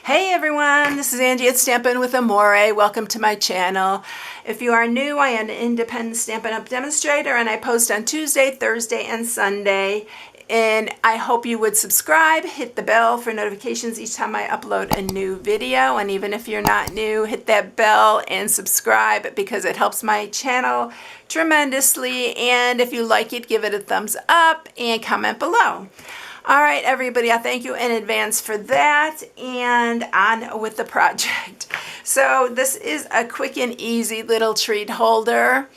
Hey everyone, this is Angie at Stampin' with Amore. Welcome to my channel. If you are new, I am an independent Stampin' Up! Demonstrator and I post on Tuesday, Thursday, and Sunday. And I hope you would subscribe, hit the bell for notifications each time I upload a new video. And even if you're not new, hit that bell and subscribe because it helps my channel tremendously. And if you like it, give it a thumbs up and comment below. All right, everybody, I thank you in advance for that, and on with the project. So this is a quick and easy little treat holder.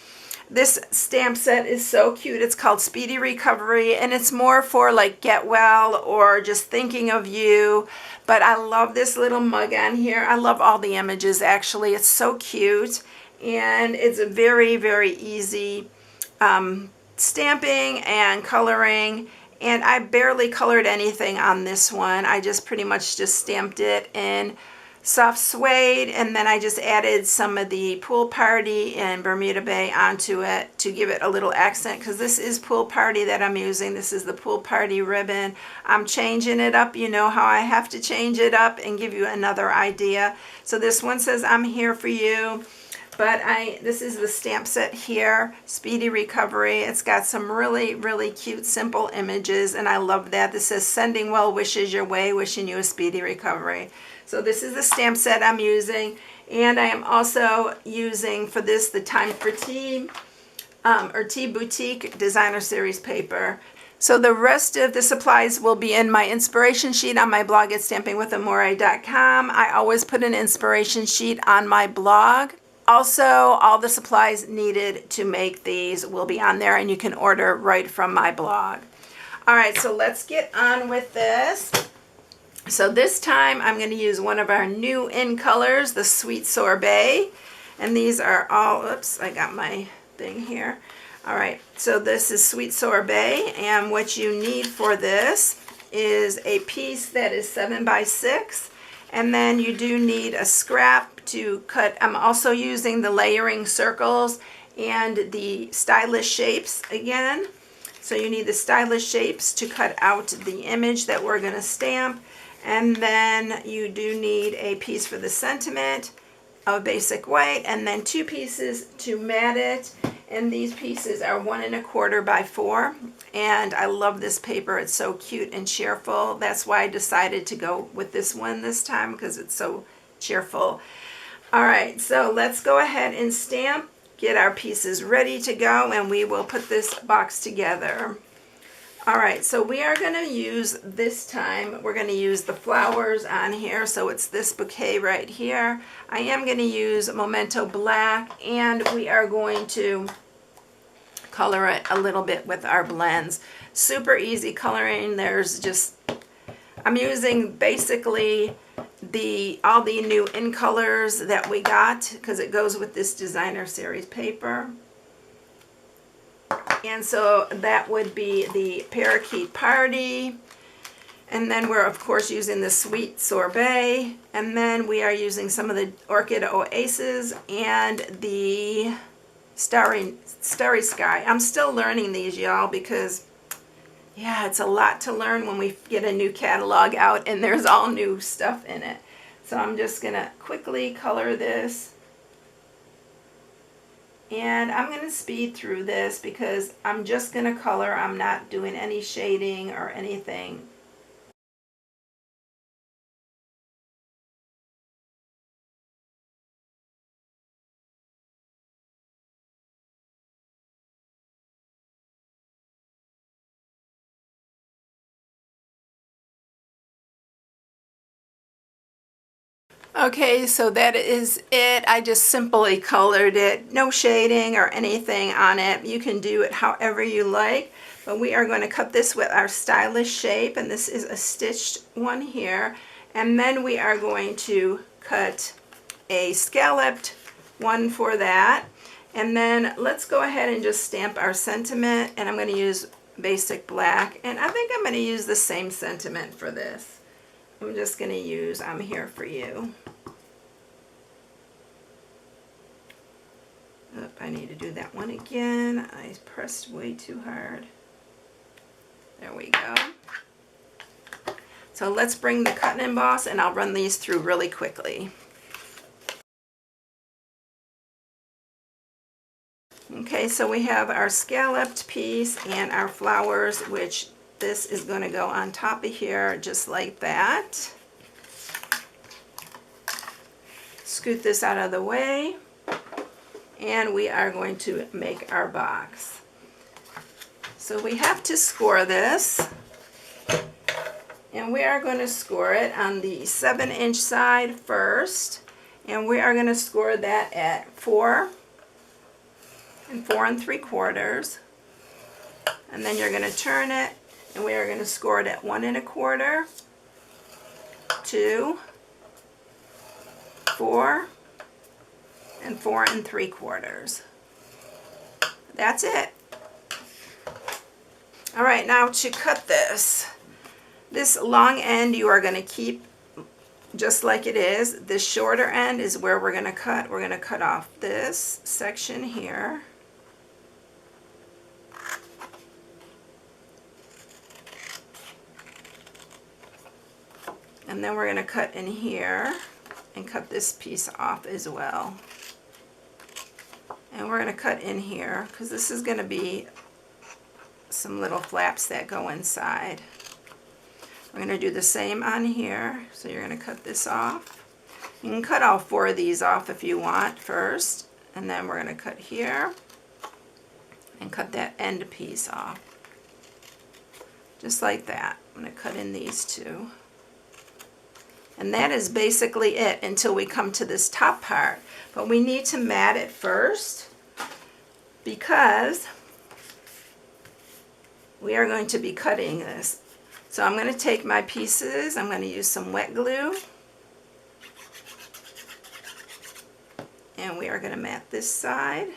This stamp set is so cute. It's called Speedy Recovery, and it's more for like get well or just thinking of you. But I love this little mug on here. I love all the images, actually. It's so cute, and it's a very, very easy stamping and coloring. And I barely colored anything on this one. I just pretty much just stamped it in soft suede, and then I just added some of the Pool Party and Bermuda Bay onto it to give it a little accent, because this is Pool Party that I'm using. This is the Pool Party ribbon. I'm changing it up. You know how I have to change it up and give you another idea. So this one says, "I'm here for you." But this is the stamp set here, Speedy Recovery. It's got some really, really cute, simple images, and I love that. This says, "Sending well wishes your way, wishing you a speedy recovery." So this is the stamp set I'm using, and I am also using for this the Time for Tea or Tea Boutique Designer Series paper. So the rest of the supplies will be in my inspiration sheet on my blog at StampingWithAmore.com. I always put an inspiration sheet on my blog. Also, all the supplies needed to make these will be on there, and you can order right from my blog. All right, so let's get on with this. So this time I'm going to use one of our new in colors, the Sweet Sorbet. And these are all, oops, I got my thing here. All right, so this is Sweet Sorbet, and what you need for this is a piece that is 7 by 6. And then you do need a scrap to cut. I'm also using the layering circles and the stylish shapes again. So you need the stylish shapes to cut out the image that we're going to stamp. And then you do need a piece for the sentiment of basic white, and then 2 pieces to mat it. And these pieces are 1 1/4 by 4. And I love this paper. It's so cute and cheerful. That's why I decided to go with this one this time, because it's so cheerful. All right, so let's go ahead and stamp, get our pieces ready to go, and we will put this box together. All right, so we are going to use this time, we're going to use the flowers on here. So it's this bouquet right here. I am going to use Memento Black, and we are going to color it a little bit with our blends. Super easy coloring. There's just, I'm using basically all the new in colors that we got, because it goes with this designer series paper. And so that would be the Parakeet Party. And then we're, of course, using the Sweet Sorbet. And then we are using some of the Orchid Oasis and the Starry Sky. I'm still learning these, y'all, because, yeah, it's a lot to learn when we get a new catalog out and there's all new stuff in it. So I'm just going to quickly color this. And I'm going to speed through this because I'm just going to color. I'm not doing any shading or anything. Okay, so that is it. I just simply colored it. No shading or anything on it. You can do it however you like. But we are going to cut this with our stylish shape. And this is a stitched one here. And then we are going to cut a scalloped one for that. And then let's go ahead and just stamp our sentiment. And I'm going to use basic black. And I think I'm going to use the same sentiment for this. I'm just going to use "I'm here for you." Oop, I need to do that one again. I pressed way too hard. There we go. So let's bring the cut and emboss, and I'll run these through really quickly. Okay, so we have our scalloped piece and our flowers, which this is going to go on top of here just like that. Scoot this out of the way, and we are going to make our box. So we have to score this, and we are going to score it on the 7-inch side first, and we are going to score that at 4 and 4 3/4, and then you're going to turn it, and we are going to score it at 1 1/4, 2, 4, and 4 3/4. That's it. All right, now to cut this long end you are going to keep just like it is. This shorter end is where we're going to cut. We're going to cut off this section here. And then we're going to cut in here and cut this piece off as well. And we're going to cut in here because this is going to be some little flaps that go inside. We're going to do the same on here. So you're going to cut this off. You can cut all 4 of these off if you want first. And then we're going to cut here and cut that end piece off. Just like that. I'm going to cut in these 2. And that is basically it until we come to this top part. But we need to mat it first because we are going to be cutting this. So I'm going to take my pieces, I'm going to use some wet glue, and we are going to mat this side.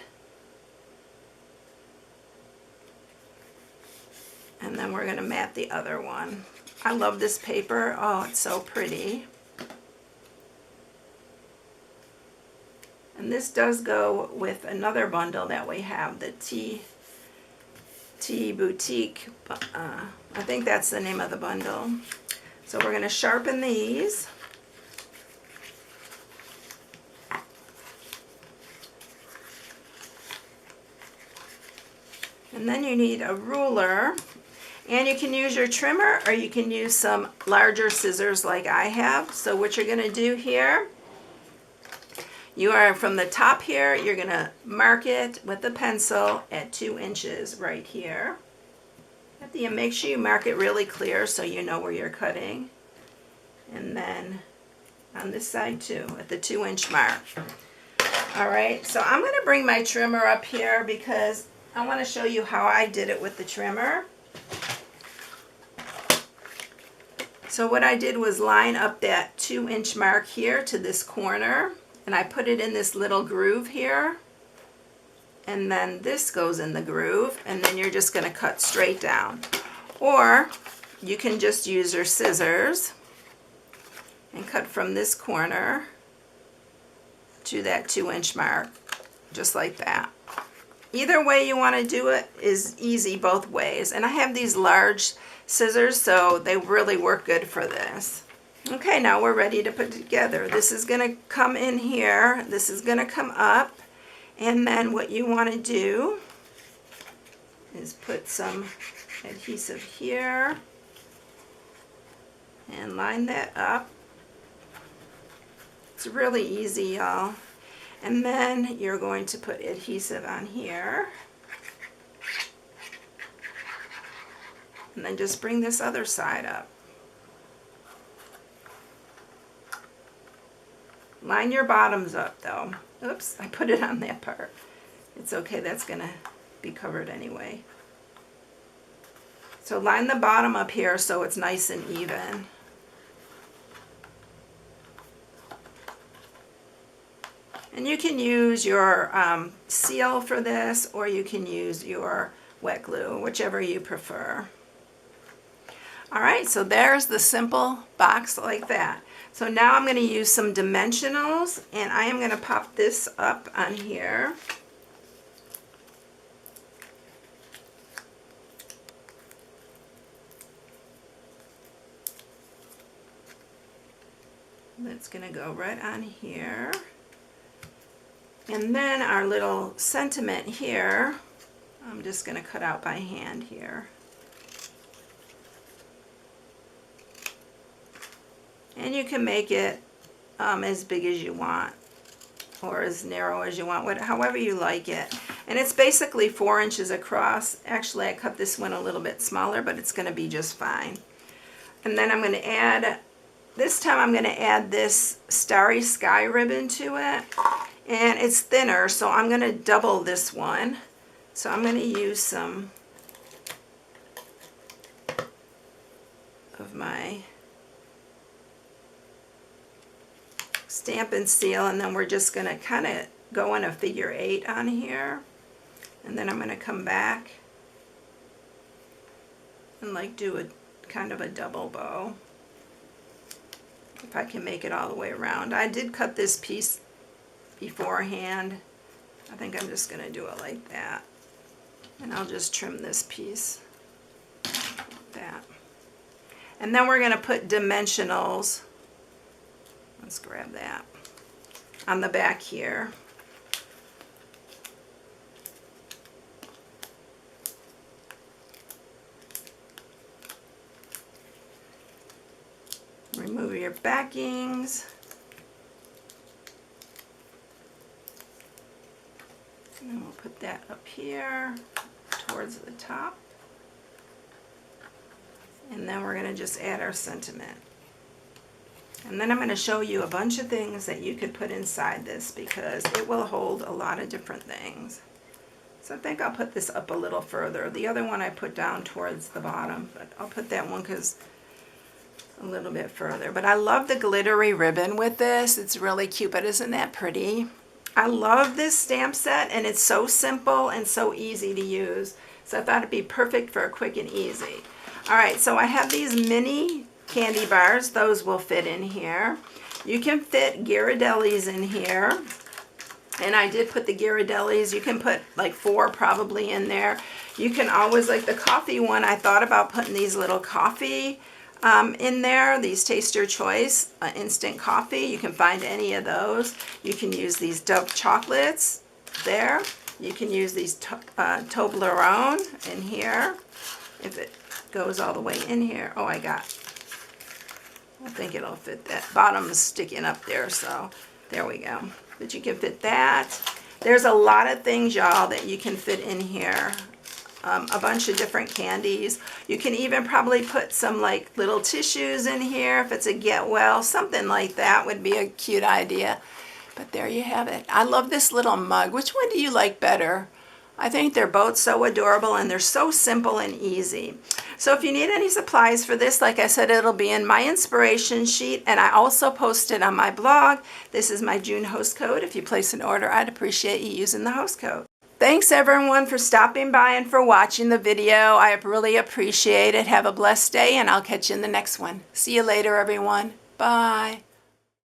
And then we're going to mat the other one. I love this paper. Oh, it's so pretty. And this does go with another bundle that we have, the Tea Boutique. I think that's the name of the bundle. So we're going to sharpen these. And then you need a ruler. And you can use your trimmer, or you can use some larger scissors like I have. So what you're going to do here, you are from the top here, you're going to mark it with a pencil at 2 inches right here. You make sure you mark it really clear so you know where you're cutting. And then on this side too, at the 2-inch mark. Alright, so I'm going to bring my trimmer up here because I want to show you how I did it with the trimmer. So what I did was line up that 2-inch mark here to this corner, and I put it in this little groove here, and then this goes in the groove, and then you're just going to cut straight down. Or you can just use your scissors and cut from this corner to that 2-inch mark, just like that. Either way you want to do it is easy both ways, and I have these large scissors, so they really work good for this. Okay, now we're ready to put together. This is going to come in here, this is going to come up, and then what you want to do is put some adhesive here and line that up. It's really easy, y'all. And then you're going to put adhesive on here. And then just bring this other side up. Line your bottoms up though. Oops, I put it on that part. It's okay, that's going to be covered anyway. So line the bottom up here so it's nice and even. And you can use your seal for this, or you can use your wet glue, whichever you prefer. Alright, so there's the simple box like that. So now I'm going to use some dimensionals, and I am going to pop this up on here. That's going to go right on here. And then our little sentiment here, I'm just going to cut out by hand here. And you can make it as big as you want or as narrow as you want, however you like it. And it's basically 4 inches across. Actually, I cut this one a little bit smaller, but it's going to be just fine. And then I'm going to add, this time I'm going to add this Starry Sky ribbon to it. And it's thinner, so I'm going to double this one. So I'm going to use some of my Stampin' Seal, and then we're just going to kind of go in a figure 8 on here. And then I'm going to come back and like do a kind of a double bow. If I can make it all the way around. I did cut this piece beforehand. I think I'm just going to do it like that. And I'll just trim this piece like that. And then we're going to put dimensionals. Let's grab that on the back here. Remove your backings. And then we'll put that up here towards the top. And then we're going to just add our sentiment. And then I'm going to show you a bunch of things that you could put inside this because it will hold a lot of different things. So I think I'll put this up a little further. The other one I put down towards the bottom, but I'll put that one because a little bit further. But I love the glittery ribbon with this. It's really cute, but isn't that pretty? I love this stamp set, and it's so simple and so easy to use. So I thought it'd be perfect for a quick and easy. All right, so I have these mini candy bars. Those will fit in here. You can fit Ghirardellis in here. And I did put the Ghirardellis. You can put like 4 probably in there. You can always, like the coffee one, I thought about putting these little coffee in there, these Taste Your Choice instant coffee. You can find any of those. You can use these Dove chocolates there. You can use these Toblerone in here if it goes all the way in here. Oh, I think it'll fit that. Bottom's sticking up there, so there we go. But you can fit that. There's a lot of things, y'all, that you can fit in here. A bunch of different candies. You can even probably put some like little tissues in here if it's a get well. Something like that would be a cute idea. But there you have it. I love this little mug. Which one do you like better? I think they're both so adorable and they're so simple and easy. So if you need any supplies for this, like I said, it'll be in my inspiration sheet, and I also posted on my blog. This is my June host code. If you place an order, I'd appreciate you using the host code. Thanks everyone for stopping by and for watching the video. I really appreciate it. Have a blessed day, and I'll catch you in the next one. See you later, everyone. Bye.